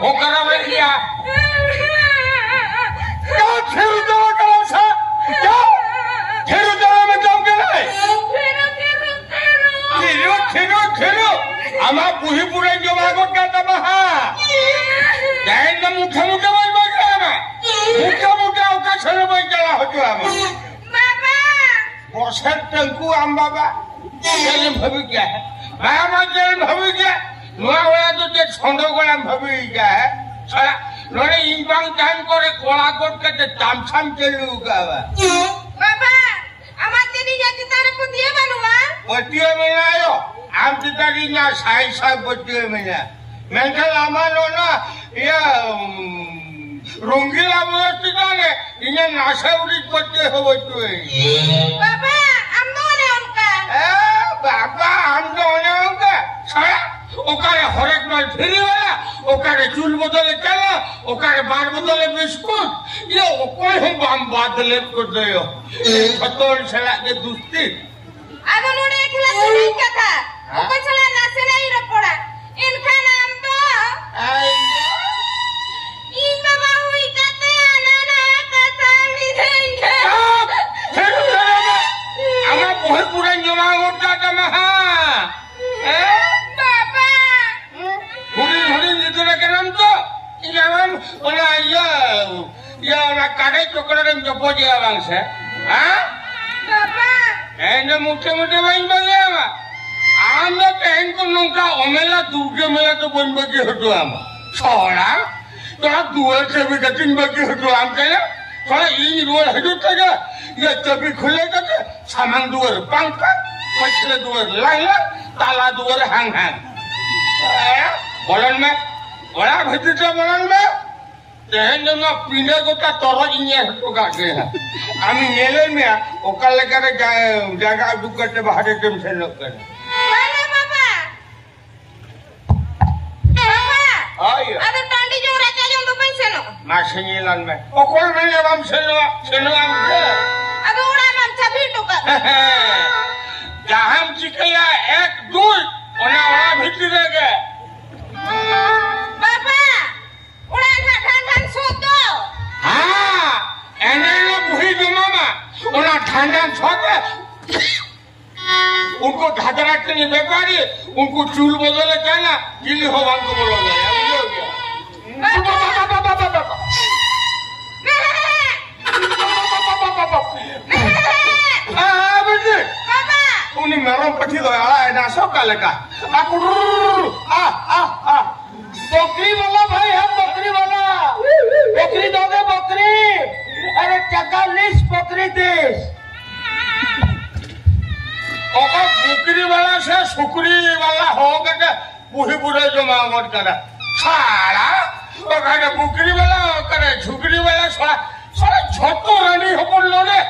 भोकरा बन गया क्या फिर दवा करो सा क्या फिर दवा में जाओ के नहीं खिरो हमारा बुढ़ी बुढ़े जो मांगो क्या तब हाँ जाए ना मुठा मुठा बन गया ना मुठा उका छले बन गया हो जो हम बरसात टंकू आम बाबा चले भवी क्या है मामा चले भवी क्या नुआ वाला तो जे छंदो गोला भवी क्या है साला लोने इंबांग टाइम करे कोला कोट के तामछाम चलू का बाबा अमा तेरी जाति तारे को दिए बनवा पटियो में आयो आम तितारी ना साई साई पटियो में ना मैं कल आमानो ना ये रोंगीला मोती जाने इन्हें नाशा उड़ी पटियो हो बच्चों बाबा हम दोने उनका बाबा हम दोने उनका साला ओकारे हरेक माल फ्री वाला ओकारे चूल बदले चला ओकारे बार बदले बिस्कुट ये कोई हम बाम बादले कर दियो खतौल साला के दोस्ती अब उन्होंने एक लाख नहीं क्या था ऊपर चला नाचे नहीं रपोड़ा इनका नाम तो इन बाबा हुई कहते आना ना कहता मिलेंगे हमारा बहुत पूरा जमा होता था महा बाबा भूरी निकले के नाम तो ये हम ओला ये ना काटे चोकरे में जपो जिया बांग से हाँ बाबा ऐने मुठे मुठे बन बगे मा आम ना कहीं को नौका ओमेला दूसरे मेला तो बन बगे हटो आम छोड़ा तो आप दुआर से भी कटिंग बगे हटो आम करे थोड़ा इन रोड हटो तक ये चबी खुले तक सामान दुआर पंख पछले दुआर लाइन ताला दुआर हांग हांग बोलन में बड़ा भतीजा बोलन में तेहन ना पीने को का तोरा इन्हें हटो काटे हैं आमी नेले में ओकर लेकर जागा दुकटे बाहर टेम से लोग करे बाबा आयो अरे टांडी जो रहते जो तो पैसे नो माशनी लान में ओकर में हम से हम के अब उड़ा मन छबी टुका जहां चिकया एक दूर ओना वाला भीतर गए बाबा उड़ा ठंडा सोतो हाँ एने लो बुही जमामा ओना ठंडा सोते उनको घाघरा के लिए व्यापारी उनको चूल बदले कहना जिली हो हमको बोलो गया उन्हें मेरा पठी दो यार ना सब का लगा बकरी वाला भाई हम बकरी वाला बकरी दोगे बकरी अरे 40 बकरी देश ओका बकरी वाला से सुकरी वाला हो गए पूरी पूरे जो मांगोट करा सारा ओका ने बकरी वाला करे झुकरी वाला सारा सारा छोटो रानी हो बोल लो ने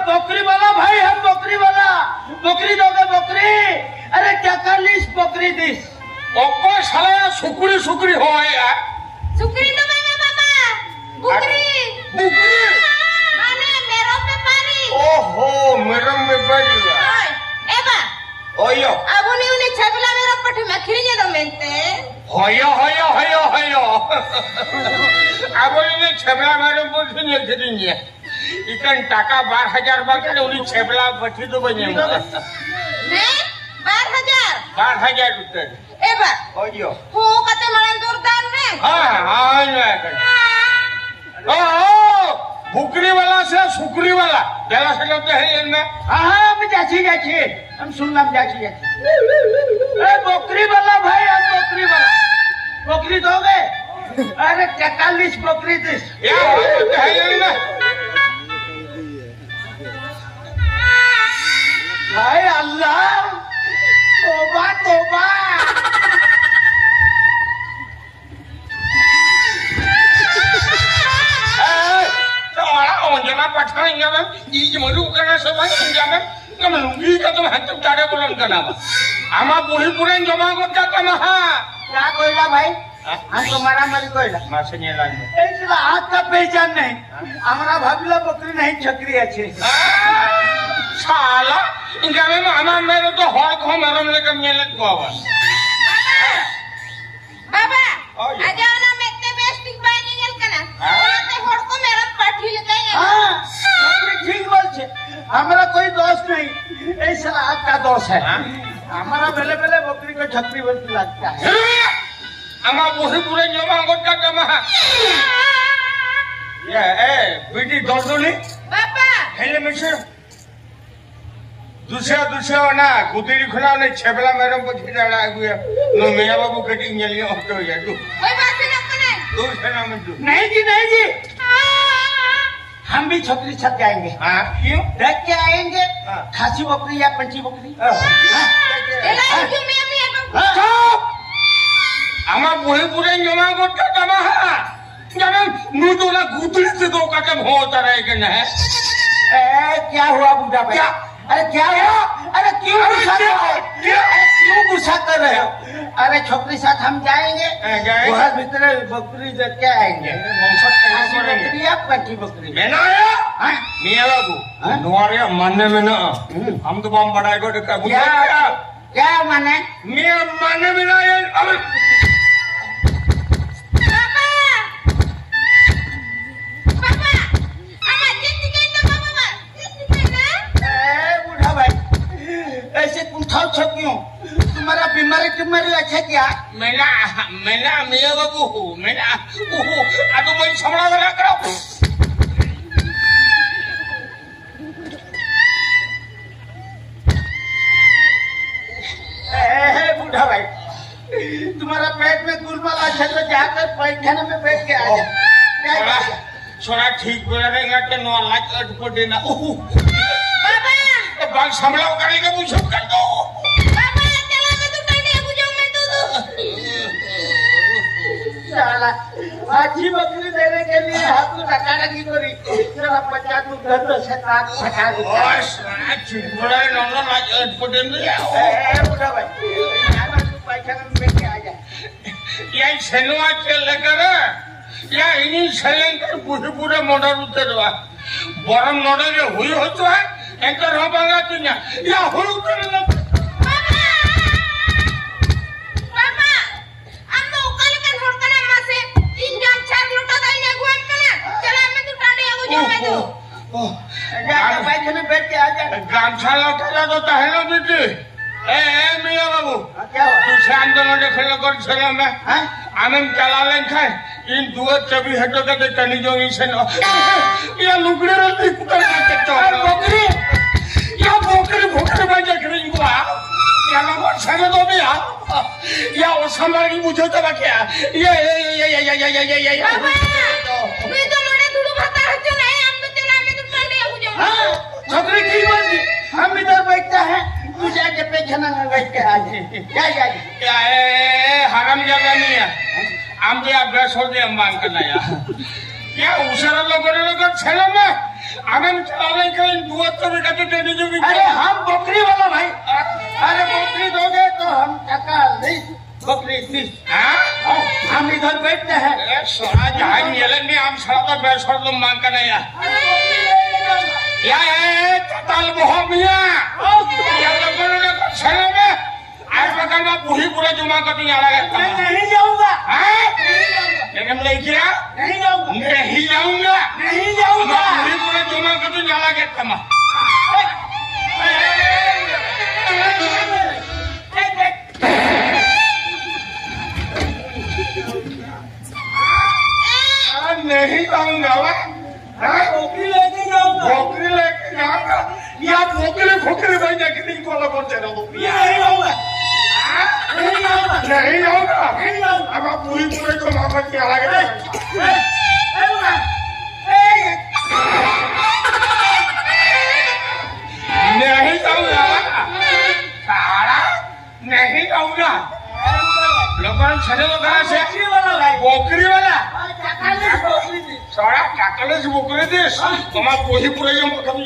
बकरी वाला भाई हम बकरी वाला बकरी दोगे बकरी अरे 40 बकरी दिस ओको साला सुकरी सुकरी हो यार सुकरी तो बाबा बुकरी माने मेरो पे पानी ओहो मेरो में पानी एबा ओयो अब उन्हें छबला मेरो पठ में खिरिजे दो मेंते होयो अब उन्हें छबला मेरो पठ में खिरिजे इतन टाका 12,000 बाकी उन्हें छबला पठी तो बने ने 12,000 रुपए एबा ओयो हो कते मरन दुर्दान रे हाँ भुकरी वाला से सुकरी वाला जला से लोग है इनमें हाँ हम जाची हम सुनना जाची बकरी वाला भाई हम बकरी वाला बकरी दोगे अरे 40 बकरी दिस है इनमें हाय अल्लाह तोबा तोबा जमा पठाएंगे मैम ये मलू करना सब है मैम कम लूंगी का तुम हट तारे बोलन करना आमा बुढ़ी पुरान जमा को क्या करना क्या कोयला भाई हाँ तुम्हारा मरी कोयला मासे नहीं लाने हाथ का पहचान नहीं हमारा भागला बकरी नहीं छकरी अच्छी जामे में हमार मेरे तो हर को मरम लेके मिलत बाबा बाबा आ जाओ ना मैं इतने बेस्ट बाय निकल कना बोलते हर को मेरा पाठी लेके हां ठीक बोल छे हमारा कोई दोस्त नहीं ऐसा आपका दोस्त है हमारा बेले बेले बकरी को छकरी बोलते लगता है हमारा वही पूरे जमा गोटा जमा ये ए बेटी दोस्तों बाबा हेले मिस्टर दूसरा ना गुदरी खुला ने छेबला मैडम को खिलाड़ा हुआ नो मियां बाबू कटी इंजलियां होते हो यार तू कोई बात नहीं अपने तू सेना में तू नहीं जी हम भी छोकरी छक जाएंगे हां क्यों देख के आएंगे खासी बकरी या पंची बकरी एला क्यों मियां बाबू स्टॉप हमारा वही पूरे जमा गोटा जमा है जब नु तो ना गुदरी से दो काटे होता रहेगा ना क्या हुआ बूढ़ा भाई अरे क्या हुआ अरे क्यों गुस्सा कर रहे हो अरे क्यों गुस्सा कर रहे हो अरे छोकरी साथ हम जाएंगे घर भीतर बकरी देख के आएंगे बकरी या पंची बकरी मैं ना आया मियां बाबू नवारिया मानने में ना हम तो बम बढ़ाए को क्या माने मियां मानने में ना ये अब ऐसे उठाओ छक्कियों तुम्हारा बीमारी अच्छा क्या मेला मियां बाबू मेला आ तो मैं समझा लगा करो बूढ़ा भाई तुम्हारा पेट में गुलमाला अच्छा तो जाकर पैखाने में बैठ के आ जा छोरा ठीक बोला रहेगा कि नो लाइक अटपट देना बाल संभला करेगा मुझे कर दो बाबा चला मैं तो टंडे बुझाऊं मैं तो साला अच्छी बकरी देने के लिए हाथ को टकारा की करी चला 50 तू घर तो से काट फटा दे बस ना चिपड़ा नो लाइक अटपट देना बूढ़ा भाई जाना तू पैसा में बैठ के आ जा ये सेनुआ के लेकर या इन्हीं शैलेंकर पूरे मॉडल उतरवा बरम मॉडल जो हुई हो तो है एंकर हो पाएगा तू ना या हो उतर ना बाबा हम तो कल कर होड़कना मां से 3 जान 4 लोटा दाई ने गुआम कना चला मैं तो टांडे बुझाऊं मैं तो जा पैसा में बैठ के आ जा गामछा लौटा तो तहलो बेटी ए मियां बाबू क्या हुआ तू शाम दोनों ने खेल कर चला मैं आनंद चला लें खाए इन दुआ चबी हटो के तनी जो इसे न या लुगड़े रहती कुतर के तो बकरी या बकरी में देख रही हुआ या नंबर सने तो भी या वो संभाल की मुझे तो क्या ये बाबा मैं तो लोड़े दुडू भाता हच्चो नहीं हम तो चला मैं तो टांडे बुझाऊं छोकरी ठीक बात हम इधर बैठता है तू जाके पैखाना में बैठ के आ जा क्या हराम जगह नहीं है हम भी अभ्यास हो गया मान करना यार क्या उसरा लोगों छेला में आनंद चलाने के दुआ तो भी कहते टेडी जो भी अरे हम बकरी वाला भाई अरे बकरी दोगे तो हम टका नहीं बकरी 30 हम इधर बैठते हैं सोना जहाँ मिलन में हम सारा बैठ कर तुम मान करना यार ताल बहुत मिया या लोगों ने छेला में आज प्रकार में पूरा जुमा का तो यहाँ लगा नहीं जाऊंगा लेकिन क्या नहीं जाऊंगा पूरा जुमा का तो यहाँ लगा तमा नहीं जाऊंगा बकरी लेके जाऊंगा या खोखरी भाई देखने को लगा तेरा नहीं जाऊंगा अब आप पूरे को माफा किया लगे नहीं जाऊंगा सारा नहीं जाऊंगा लोगों छड़े लोग से बोकरी वाला सारा काकले से बोकरी देश तुम्हारा पूरे जो कभी